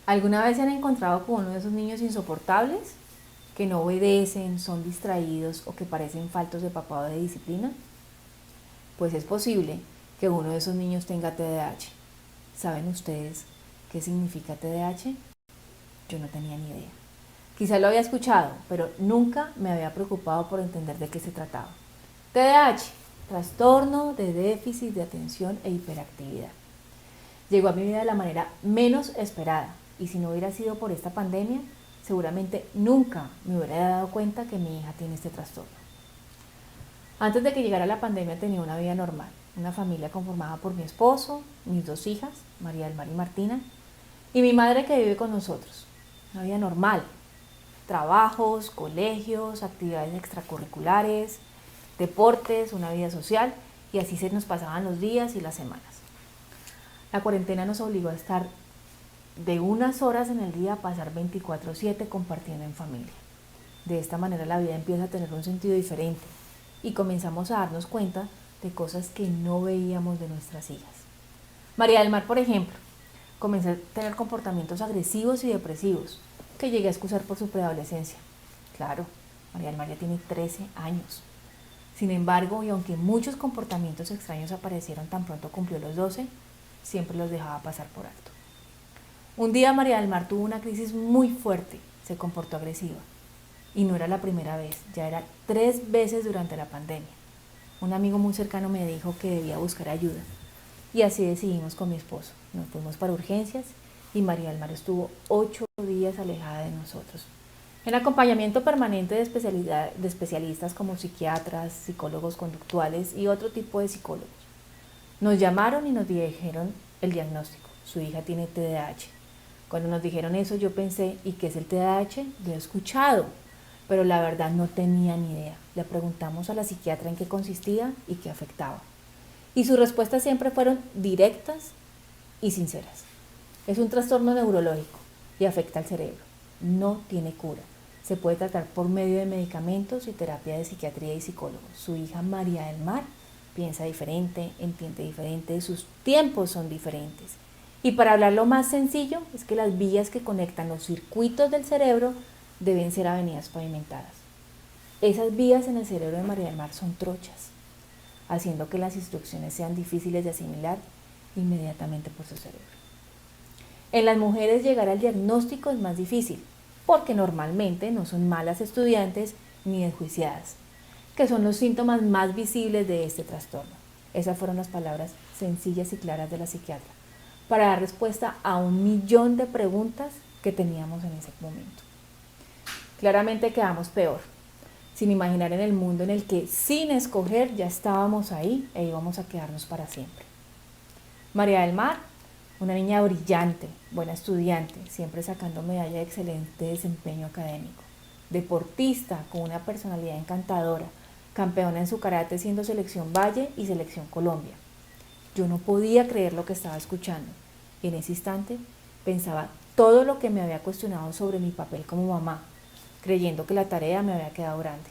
¿Alguna vez se han encontrado con uno de esos niños insoportables que no obedecen, son distraídos o que parecen faltos de papá o de disciplina? Pues es posible que uno de esos niños tenga TDAH. ¿Saben ustedes qué significa TDAH? Yo no tenía ni idea. Quizá lo había escuchado, pero nunca me había preocupado por entender de qué se trataba. TDAH, trastorno de déficit de atención e hiperactividad. Llegó a mi vida de la manera menos esperada y si no hubiera sido por esta pandemia, seguramente nunca me hubiera dado cuenta que mi hija tiene este trastorno. Antes de que llegara la pandemia tenía una vida normal, una familia conformada por mi esposo, mis dos hijas, María del Mar y Martina, y mi madre que vive con nosotros. Una vida normal, trabajos, colegios, actividades extracurriculares, deportes, una vida social, y así se nos pasaban los días y las semanas. La cuarentena nos obligó a estar de unas horas en el día a pasar 24/7 compartiendo en familia. De esta manera la vida empieza a tener un sentido diferente y comenzamos a darnos cuenta de cosas que no veíamos de nuestras hijas. María del Mar, por ejemplo, comenzó a tener comportamientos agresivos y depresivos que llegué a excusar por su preadolescencia. Claro, María del Mar ya tiene 13 años. Sin embargo, y aunque muchos comportamientos extraños aparecieron tan pronto cumplió los 12, siempre los dejaba pasar por alto. Un día María del Mar tuvo una crisis muy fuerte, se comportó agresiva. Y no era la primera vez, ya era 3 veces durante la pandemia. Un amigo muy cercano me dijo que debía buscar ayuda. Y así decidimos con mi esposo. Nos fuimos para urgencias y María del Mar estuvo 8 días alejada de nosotros. En acompañamiento permanente de especialistas como psiquiatras, psicólogos conductuales y otro tipo de psicólogos. Nos llamaron y nos dijeron el diagnóstico. Su hija tiene TDAH. Cuando nos dijeron eso yo pensé, ¿y qué es el TDAH? Lo he escuchado, pero la verdad no tenía ni idea. Le preguntamos a la psiquiatra en qué consistía y qué afectaba. Y sus respuestas siempre fueron directas y sinceras. Es un trastorno neurológico y afecta al cerebro. No tiene cura. Se puede tratar por medio de medicamentos y terapia de psiquiatría y psicólogos. Su hija María del Mar piensa diferente, entiende diferente, sus tiempos son diferentes. Y para hablarlo más sencillo, es que las vías que conectan los circuitos del cerebro deben ser avenidas pavimentadas. Esas vías en el cerebro de María del Mar son trochas, haciendo que las instrucciones sean difíciles de asimilar inmediatamente por su cerebro. En las mujeres llegar al diagnóstico es más difícil, porque normalmente no son malas estudiantes ni desjuiciadas, que son los síntomas más visibles de este trastorno. Esas fueron las palabras sencillas y claras de la psiquiatra, para dar respuesta a 1.000.000 de preguntas que teníamos en ese momento. Claramente quedamos peor, sin imaginar en el mundo en el que sin escoger ya estábamos ahí e íbamos a quedarnos para siempre. María del Mar, una niña brillante, buena estudiante, siempre sacando medalla de excelente desempeño académico. Deportista, con una personalidad encantadora, campeona en su karate siendo Selección Valle y Selección Colombia. Yo no podía creer lo que estaba escuchando y en ese instante pensaba todo lo que me había cuestionado sobre mi papel como mamá, creyendo que la tarea me había quedado grande.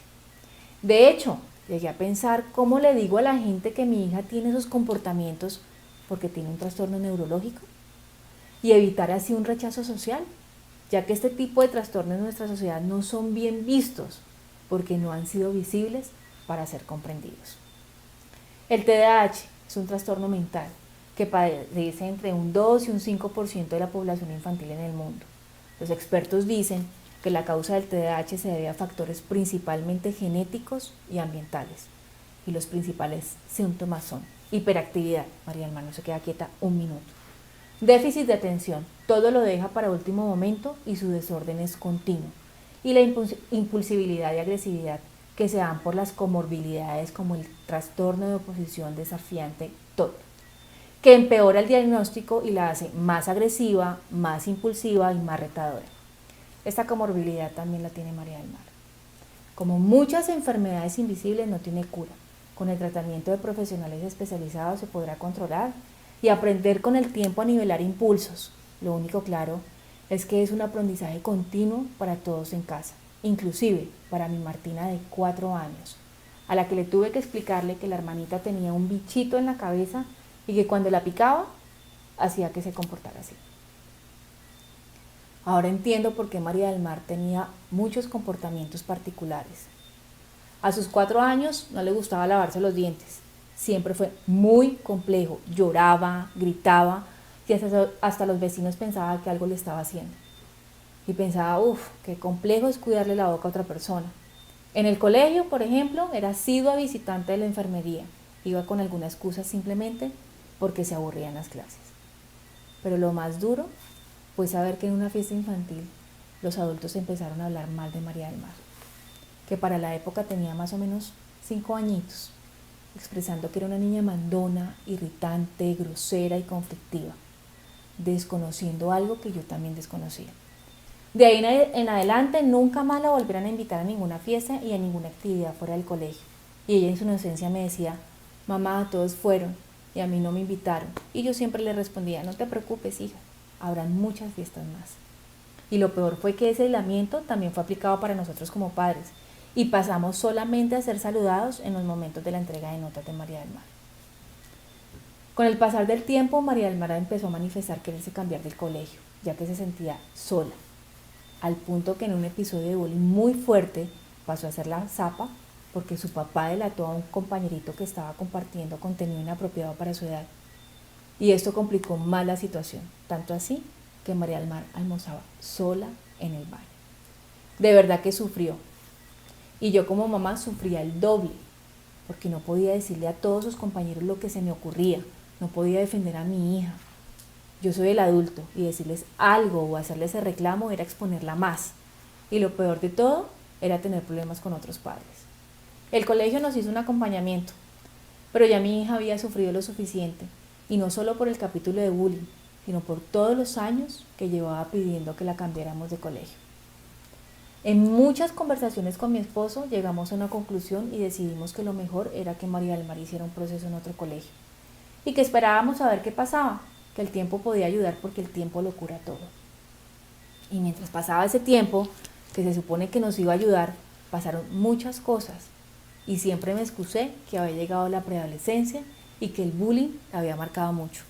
De hecho, llegué a pensar cómo le digo a la gente que mi hija tiene esos comportamientos porque tiene un trastorno neurológico y evitar así un rechazo social, ya que este tipo de trastornos en nuestra sociedad no son bien vistos porque no han sido visibles para ser comprendidos. El TDAH es un trastorno mental que padece entre un 2 y un 5% de la población infantil en el mundo. Los expertos dicen que la causa del TDAH se debe a factores principalmente genéticos y ambientales. Y los principales síntomas son hiperactividad, María del Mar no se queda quieta un minuto, déficit de atención, todo lo deja para último momento y su desorden es continuo, y la impulsibilidad y agresividad que se dan por las comorbilidades como el trastorno de oposición desafiante TOD, que empeora el diagnóstico y la hace más agresiva, más impulsiva y más retadora. Esta comorbilidad también la tiene María del Mar. Como muchas enfermedades invisibles, no tiene cura. Con el tratamiento de profesionales especializados se podrá controlar y aprender con el tiempo a nivelar impulsos. Lo único claro es que es un aprendizaje continuo para todos en casa, inclusive para mi Martina de 4 años, a la que le tuve que explicarle que la hermanita tenía un bichito en la cabeza y que cuando la picaba, hacía que se comportara así. Ahora entiendo por qué María del Mar tenía muchos comportamientos particulares. A sus 4 años no le gustaba lavarse los dientes. Siempre fue muy complejo. Lloraba, gritaba y hasta los vecinos pensaban que algo le estaba haciendo. Y pensaba, uff, qué complejo es cuidarle la boca a otra persona. En el colegio, por ejemplo, era asidua visitante de la enfermería. Iba con alguna excusa simplemente porque se aburría en las clases. Pero lo más duro fue saber que en una fiesta infantil los adultos empezaron a hablar mal de María del Mar, que para la época tenía más o menos 5 añitos, expresando que era una niña mandona, irritante, grosera y conflictiva, desconociendo algo que yo también desconocía. De ahí en adelante nunca más la volvieron a invitar a ninguna fiesta y a ninguna actividad fuera del colegio. Y ella en su inocencia me decía, mamá, todos fueron y a mí no me invitaron. Y yo siempre le respondía, no te preocupes, hija, habrán muchas fiestas más. Y lo peor fue que ese aislamiento también fue aplicado para nosotros como padres y pasamos solamente a ser saludados en los momentos de la entrega de notas de María del Mar. Con el pasar del tiempo, María del Mar empezó a manifestar quererse cambiar del colegio, ya que se sentía sola, al punto que en un episodio de bullying muy fuerte pasó a ser la zapa porque su papá delató a un compañerito que estaba compartiendo contenido inapropiado para su edad. Y esto complicó más la situación, tanto así que María del Mar almorzaba sola en el baño. De verdad que sufrió. Y yo como mamá sufría el doble, porque no podía decirle a todos sus compañeros lo que se me ocurría, no podía defender a mi hija. Yo soy el adulto y decirles algo o hacerles ese reclamo era exponerla más. Y lo peor de todo era tener problemas con otros padres. El colegio nos hizo un acompañamiento, pero ya mi hija había sufrido lo suficiente, y no solo por el capítulo de bullying, sino por todos los años que llevaba pidiendo que la cambiáramos de colegio. En muchas conversaciones con mi esposo llegamos a una conclusión y decidimos que lo mejor era que María del Mar hiciera un proceso en otro colegio y que esperábamos a ver qué pasaba, que el tiempo podía ayudar porque el tiempo lo cura todo. Y mientras pasaba ese tiempo, que se supone que nos iba a ayudar, pasaron muchas cosas y siempre me excusé que había llegado la preadolescencia y que el bullying la había marcado mucho.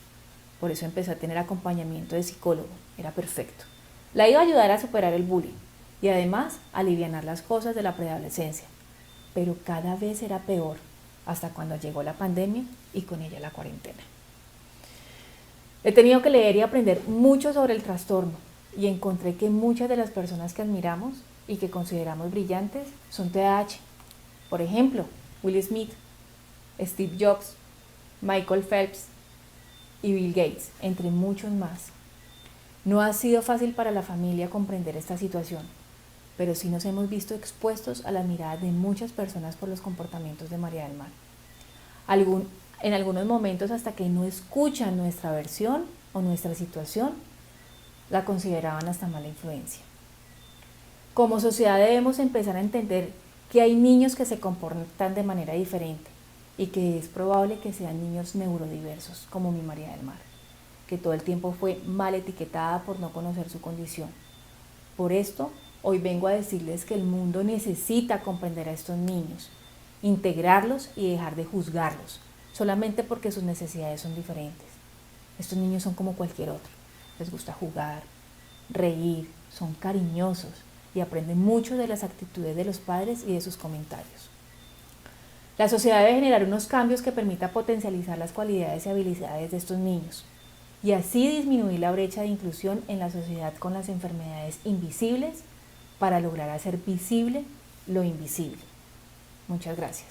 Por eso empecé a tener acompañamiento de psicólogo, era perfecto. La iba a ayudar a superar el bullying y además a alivianar las cosas de la preadolescencia. Pero cada vez era peor, hasta cuando llegó la pandemia y con ella la cuarentena. He tenido que leer y aprender mucho sobre el trastorno y encontré que muchas de las personas que admiramos y que consideramos brillantes son TDAH. Por ejemplo, Will Smith, Steve Jobs, Michael Phelps y Bill Gates, entre muchos más. No ha sido fácil para la familia comprender esta situación, pero sí nos hemos visto expuestos a la mirada de muchas personas por los comportamientos de María del Mar. En algunos momentos hasta que no escuchan nuestra versión o nuestra situación, la consideraban hasta mala influencia. Como sociedad debemos empezar a entender que hay niños que se comportan de manera diferente y que es probable que sean niños neurodiversos, como mi María del Mar, que todo el tiempo fue mal etiquetada por no conocer su condición. Por esto, hoy vengo a decirles que el mundo necesita comprender a estos niños, integrarlos y dejar de juzgarlos, solamente porque sus necesidades son diferentes. Estos niños son como cualquier otro, les gusta jugar, reír, son cariñosos y aprenden mucho de las actitudes de los padres y de sus comentarios. La sociedad debe generar unos cambios que permitan potencializar las cualidades y habilidades de estos niños y así disminuir la brecha de inclusión en la sociedad con las enfermedades invisibles para lograr hacer visible lo invisible. Muchas gracias.